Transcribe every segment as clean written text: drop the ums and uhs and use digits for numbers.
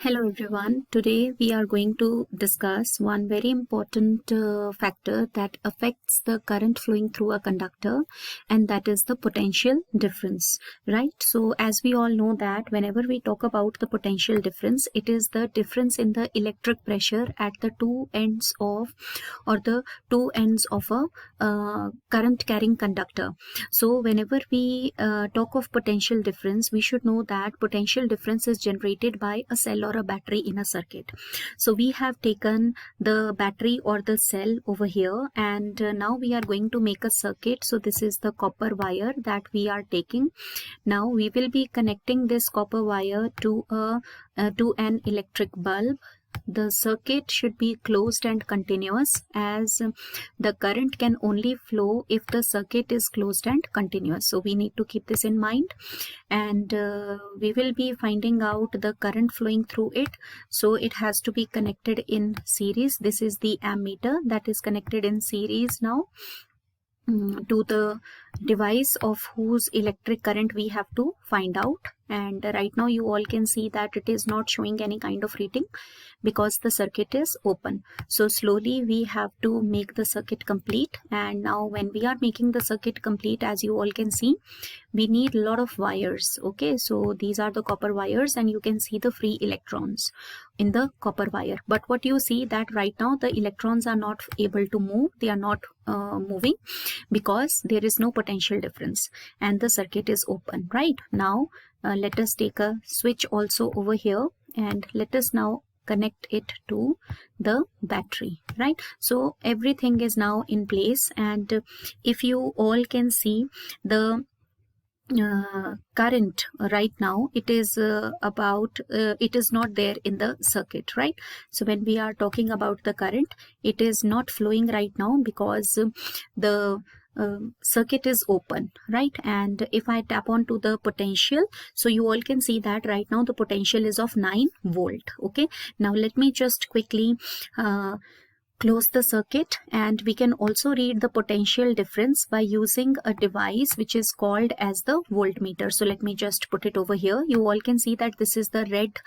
Hello everyone. Today we are going to discuss one very important factor that affects the current flowing through a conductor, and that is the potential difference, right? So as we all know that whenever we talk about the potential difference, it is the difference in the electric pressure at the two ends of a current carrying conductor. So whenever we talk of potential difference, we should know that potential difference is generated by a cell or a battery in a circuit. So we have taken the battery or the cell over here, and now we are going to make a circuit. So this is the copper wire that we are taking. Now we will be connecting this copper wire to an electric bulb. The circuit should be closed and continuous, as the current can only flow if the circuit is closed and continuous. So we need to keep this in mind, and we will be finding out the current flowing through it. So it has to be connected in series. This is the ammeter that is connected in series now to the device of whose electric current we have to find out. And right now you all can see that it is not showing any kind of reading because the circuit is open. So slowly we have to make the circuit complete. And now when we are making the circuit complete, as you all can see, we need a lot of wires. Okay, so these are the copper wires, and you can see the free electrons in the copper wire. But what you see that right now the electrons are not able to move. They are not moving because there is no potential difference and the circuit is open. Right now let us take a switch also over here, and let us now connect it to the battery. Right, so everything is now in place, and if you all can see the current right now, it is it is not there in the circuit, right? So when we are talking about the current, it is not flowing right now because the circuit is open, right? And if I tap on to the potential, so you all can see that right now the potential is of 9 volt. Okay, now let me just quickly close the circuit, and we can also read the potential difference by using a device which is called as the voltmeter. So let me just put it over here. You all can see that this is the red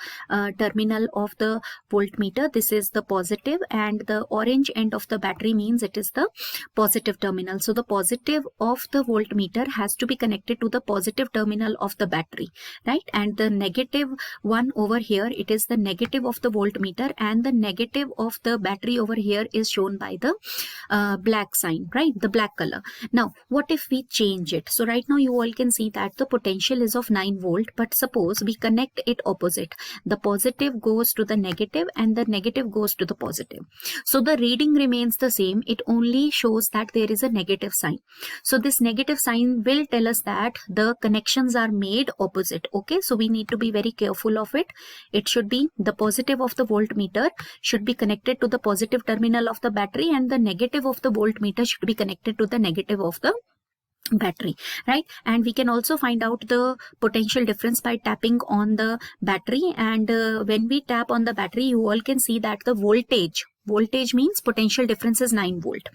terminal of the voltmeter. This is the positive, and the orange end of the battery means it is the positive terminal. So the positive of the voltmeter has to be connected to the positive terminal of the battery, right? And the negative one over here, it is the negative of the voltmeter, and the negative of the battery over here is shown by the black sign, right? The black color. Now what if we change it? So right now you all can see that the potential is of 9 volt, but suppose we connect it opposite. The positive goes to the negative and the negative goes to the positive. So the reading remains the same. It only shows that there is a negative sign. So this negative sign will tell us that the connections are made opposite. Okay, so we need to be very careful of it. It should be the positive of the voltmeter should be connected to the positive terminal of the battery, and the negative of the voltmeter should be connected to the negative of the battery, right? And we can also find out the potential difference by tapping on the battery, and when we tap on the battery, you all can see that the voltage means potential difference is 9 volt.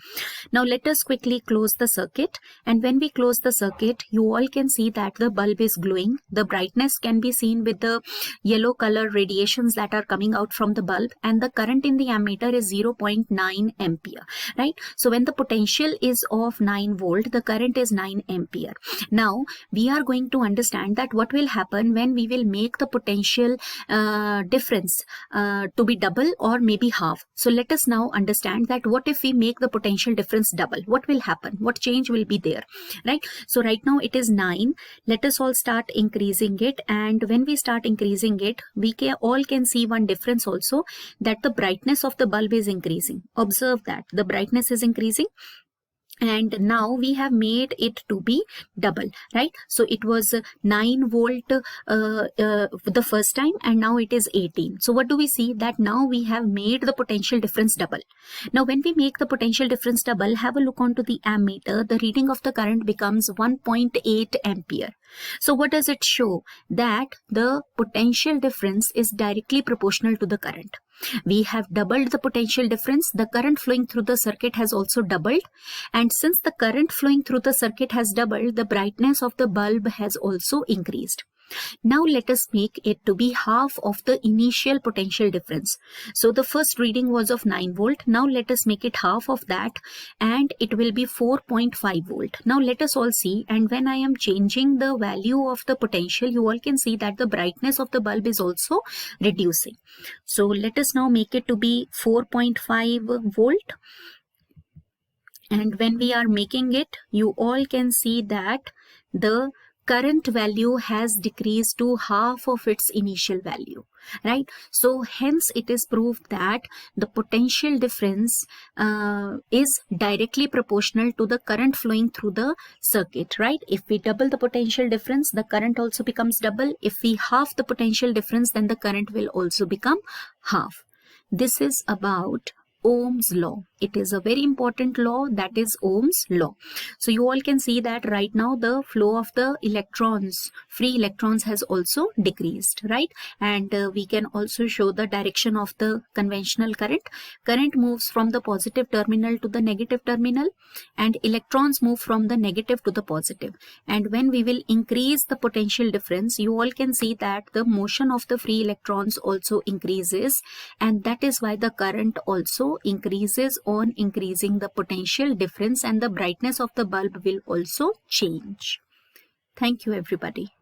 Now let us quickly close the circuit, and when we close the circuit, you all can see that the bulb is glowing. The brightness can be seen with the yellow color radiations that are coming out from the bulb, and the current in the ammeter is 0.9 ampere, right? So when the potential is of 9 volt, the current is 9 ampere. Now we are going to understand that what will happen when we will make the potential difference to be double or maybe half. So let us now understand that what if we make the potential difference double? What will happen? What change will be there, right? So right now it is 9. Let us all start increasing it, and when we start increasing it, we all can see one difference also, that the brightness of the bulb is increasing. Observe that the brightness is increasing, and now we have made it to be double, right? So it was 9 volt the first time, and now it is 18. So what do we see? That now we have made the potential difference double. Now when we make the potential difference double, have a look onto the ammeter. The reading of the current becomes 1.8 ampere. So what does it show? That the potential difference is directly proportional to the current. We have doubled the potential difference. The current flowing through the circuit has also doubled, and since the current flowing through the circuit has doubled, the brightness of the bulb has also increased. Now let us make it to be half of the initial potential difference. So the first reading was of 9 volt. Now let us make it half of that, and it will be 4.5 volt. Now let us all see, and when I am changing the value of the potential, you all can see that the brightness of the bulb is also reducing. So let us now make it to be 4.5 volt. And when we are making it, you all can see that the current value has decreased to half of its initial value, right? So hence it is proved that the potential difference is directly proportional to the current flowing through the circuit, right? If we double the potential difference, the current also becomes double. If we half the potential difference, then the current will also become half. This is about Ohm's law. It is a very important law, that is Ohm's law. So you all can see that right now the flow of the electrons, free electrons, has also decreased, right? And we can also show the direction of the conventional current. Current moves from the positive terminal to the negative terminal, and electrons move from the negative to the positive. And when we will increase the potential difference, you all can see that the motion of the free electrons also increases, and that is why the current also increases on increasing the potential difference, and the brightness of the bulb will also change. Thank you, everybody.